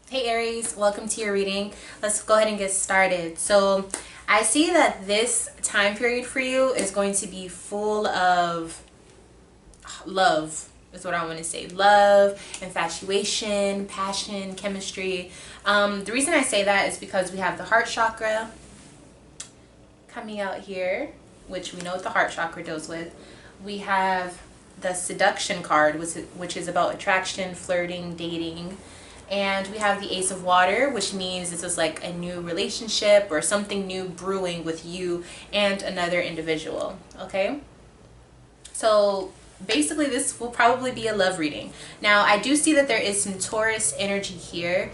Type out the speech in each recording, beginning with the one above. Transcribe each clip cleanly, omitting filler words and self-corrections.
Hey Aries, welcome to your reading. Let's go ahead and get started. So I see that this time period for you is going to be full of love, is what I want to say. Love, infatuation, passion, chemistry. The reason I say that is because we have the heart chakra coming out here, which we know what the heart chakra deals with. We have the seduction card, which is about attraction, flirting, dating. And we have the Ace of Water, which means this is like a new relationship or something new brewing with you and another individual. Okay, so basically this will probably be a love reading. Now I do see that there is some Taurus energy here,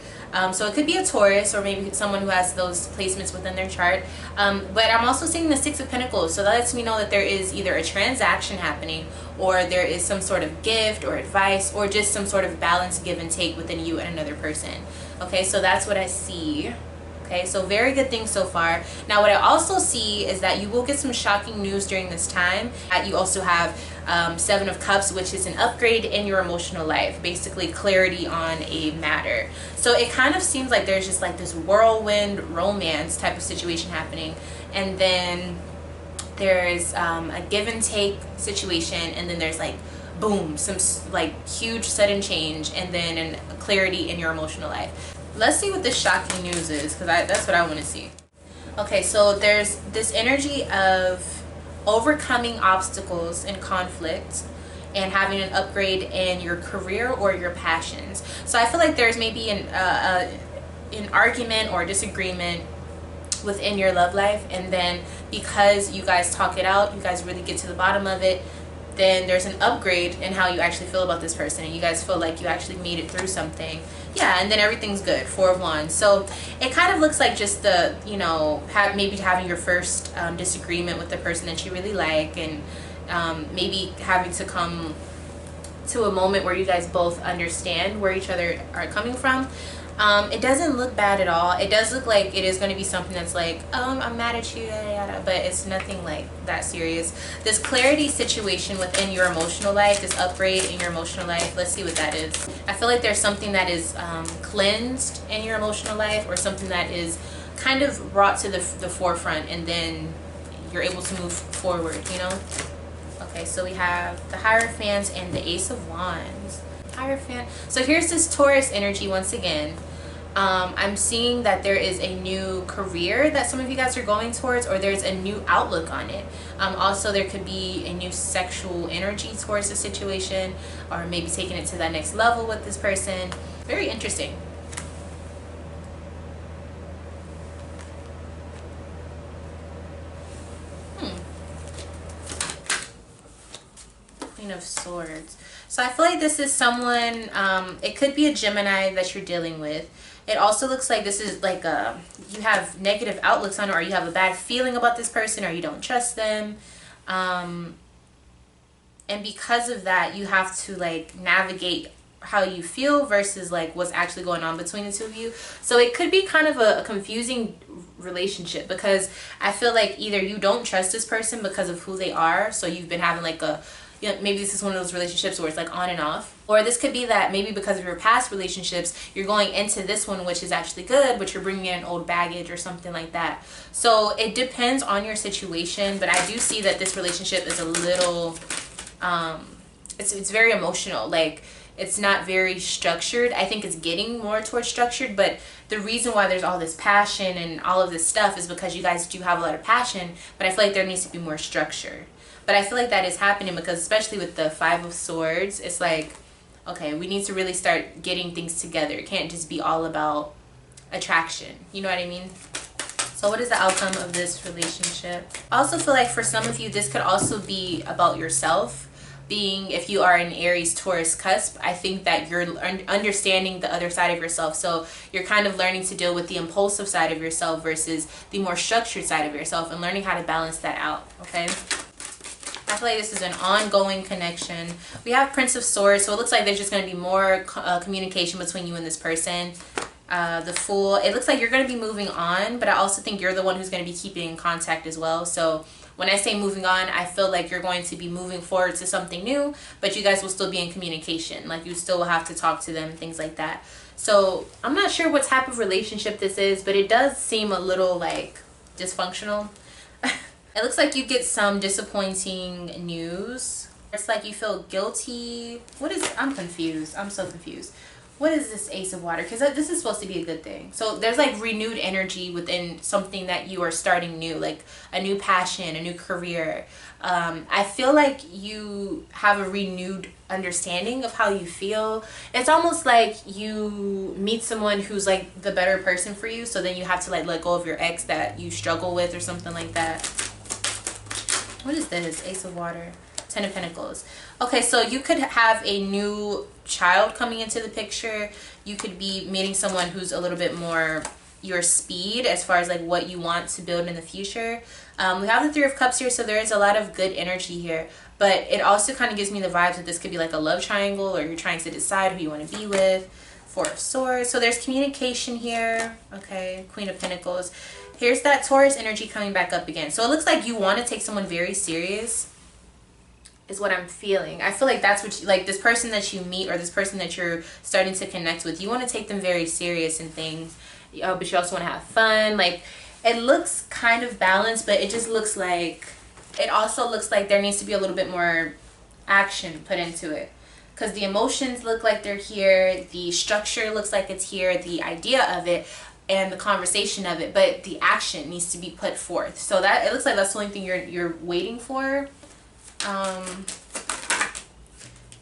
so it could be a Taurus or maybe someone who has those placements within their chart, but I'm also seeing the Six of Pentacles, so that lets me know that there is either a transaction happening or there is some sort of gift or advice or just some sort of balance give and take within you and another person. Okay, so that's what I see. Okay, so very good things so far. Now what I also see is that you will get some shocking news during this time. You also have Seven of Cups, which is an upgrade in your emotional life, basically clarity on a matter. So it kind of seems like there's just like this whirlwind romance type of situation happening, and then there's a give and take situation, and then there's like boom, some like huge sudden change, and then a clarity in your emotional life. Let's see what this shocking news is, because that's what I want to see. Okay, so there's this energy of overcoming obstacles and conflict and having an upgrade in your career or your passions. So I feel like there's maybe an argument or disagreement within your love life, and then because you guys talk it out, you guys really get to the bottom of it, then there's an upgrade in how you actually feel about this person, and you guys feel like you actually made it through something. Yeah, and then everything's good. Four of Wands. So it kind of looks like just the, maybe having your first disagreement with the person that you really like, and maybe having to come to a moment where you guys both understand where each other are coming from. It doesn't look bad at all. It does look like it is going to be something that's like, I'm mad at you, yada, yada, but it's nothing like that serious. This clarity situation within your emotional life, this upgrade in your emotional life, let's see what that is. I feel like there's something that is cleansed in your emotional life, or something that is kind of brought to the forefront, and then you're able to move forward, Okay, so we have the Hierophant and the Ace of Wands. Hierophant. So here's this Taurus energy once again. I'm seeing that there is a new career that some of you guys are going towards, or there's a new outlook on it. Also, there could be a new sexual energy towards the situation, or maybe taking it to that next level with this person. Very interesting. Queen of Swords. So I feel like this is someone, it could be a Gemini that you're dealing with. It also looks like this is like you have negative outlooks on it, or you have a bad feeling about this person, or you don't trust them. And because of that, you have to like navigate how you feel versus like what's actually going on between the two of you. So it could be kind of a confusing relationship, because I feel like either you don't trust this person because of who they are, so you've been having like maybe this is one of those relationships where it's like on and off. Or this could be that maybe because of your past relationships, you're going into this one, which is actually good, but you're bringing in old baggage or something like that. So it depends on your situation, but I do see that this relationship is a little, it's very emotional. Like, it's not very structured. I think it's getting more towards structured, but the reason why there's all this passion and all of this stuff is because you guys do have a lot of passion, but I feel like there needs to be more structure. But I feel like that is happening, because especially with the Five of Swords, it's like, okay, we need to really start getting things together. It can't just be all about attraction. You know what I mean? So what is the outcome of this relationship? I also feel like for some of you, this could also be about yourself. Being, if you are an Aries Taurus cusp, I think that you're understanding the other side of yourself. So you're kind of learning to deal with the impulsive side of yourself versus the more structured side of yourself, and learning how to balance that out. Okay, I feel like this is an ongoing connection. We have Prince of Swords, so it looks like there's just going to be more communication between you and this person. The Fool, it looks like you're going to be moving on, but I also think you're the one who's going to be keeping in contact as well. So when I say moving on, I feel like you're going to be moving forward to something new, but you guys will still be in communication. Like, you still will have to talk to them, things like that. So I'm not sure what type of relationship this is, but it does seem a little like dysfunctional. It looks like you get some disappointing news. It's like you feel guilty. I'm confused. I'm so confused. What is this Ace of Water? Because this is supposed to be a good thing. So there's like renewed energy within something that you are starting new, like a new passion, a new career. I feel like you have a renewed understanding of how you feel. It's almost like you meet someone who's like the better person for you. So then you have to like let go of your ex that you struggle with or something like that. What is this? Ace of Water. 10 of Pentacles. Okay, so you could have a new child coming into the picture. You could be meeting someone who's a little bit more your speed as far as like what you want to build in the future. We have the Three of Cups here, so there is a lot of good energy here. But it also kind of gives me the vibes that this could be like a love triangle, or you're trying to decide who you want to be with. Four of Swords. So there's communication here. Okay, Queen of Pentacles. Here's that Taurus energy coming back up again. So it looks like you want to take someone very serious is what I'm feeling. I feel like that's what like this person that you meet, or this person that you're starting to connect with, you want to take them very serious and things, but you also want to have fun. Like, it looks kind of balanced, but it just looks like, it also looks like there needs to be a little bit more action put into it, because the emotions look like they're here, the structure looks like it's here, the idea of it and the conversation of it, but the action needs to be put forth. So that it looks like that's the only thing you're waiting for.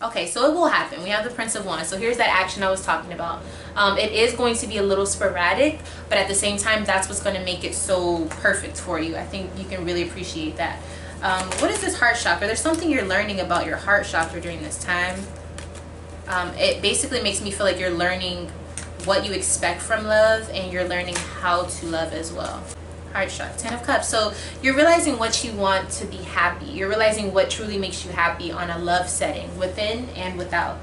Okay, so it will happen. We have the Prince of Wands. So here's that action I was talking about. It is going to be a little sporadic, but at the same time, that's what's going to make it so perfect for you. I think you can really appreciate that. What is this heart chakra? There's something you're learning about your heart chakra during this time. It basically makes me feel like you're learning what you expect from love, and you're learning how to love as well. Heart chakra, 10 of Cups. So you're realizing what you want to be happy. You're realizing what truly makes you happy on a love setting, within and without.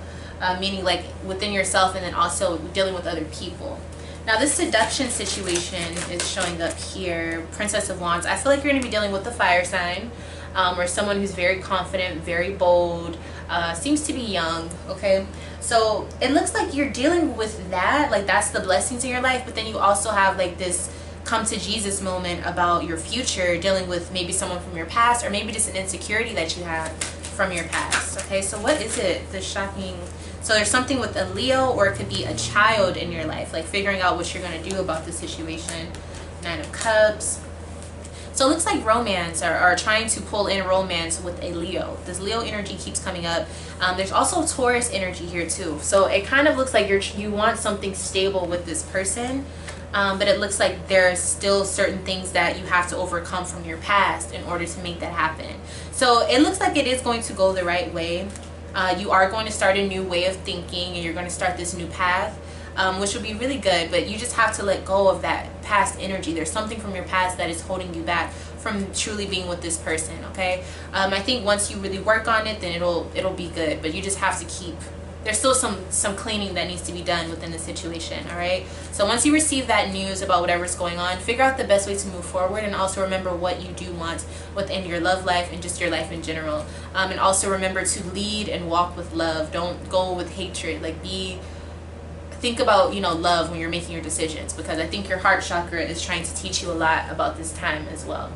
Meaning like within yourself, and then also dealing with other people. Now this seduction situation is showing up here. Princess of Wands. I feel like you're going to be dealing with the fire sign, or someone who's very confident, very bold, seems to be young. Okay, so it looks like you're dealing with that, like that's the blessings in your life, but then you also have like this come to Jesus moment about your future, dealing with maybe someone from your past, or maybe just an insecurity that you have from your past. Okay, so what is it? The shocking. So there's something with a Leo, or it could be a child in your life, like figuring out what you're going to do about the situation. 9 of Cups. So it looks like romance, or trying to pull in romance with a Leo. This Leo energy keeps coming up. There's also Taurus energy here too. So it kind of looks like you want something stable with this person. But it looks like there's still certain things that you have to overcome from your past in order to make that happen. So it looks like it is going to go the right way. You are going to start a new way of thinking, and you're going to start this new path, which will be really good. But you just have to let go of that past energy. There's something from your past that is holding you back from truly being with this person. Okay, I think once you really work on it, then it'll be good. But you just have to keep. There's still some cleaning that needs to be done within the situation. All right, so once you receive that news about whatever's going on, figure out the best way to move forward, and also remember what you do want within your love life and just your life in general. And also remember to lead and walk with love. Don't go with hatred. Like think about love when you're making your decisions, because I think your heart chakra is trying to teach you a lot about this time as well.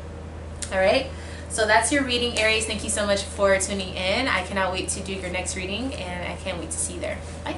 All right, so that's your reading, Aries. Thank you so much for tuning in. I cannot wait to do your next reading, and I can't wait to see you there. Bye.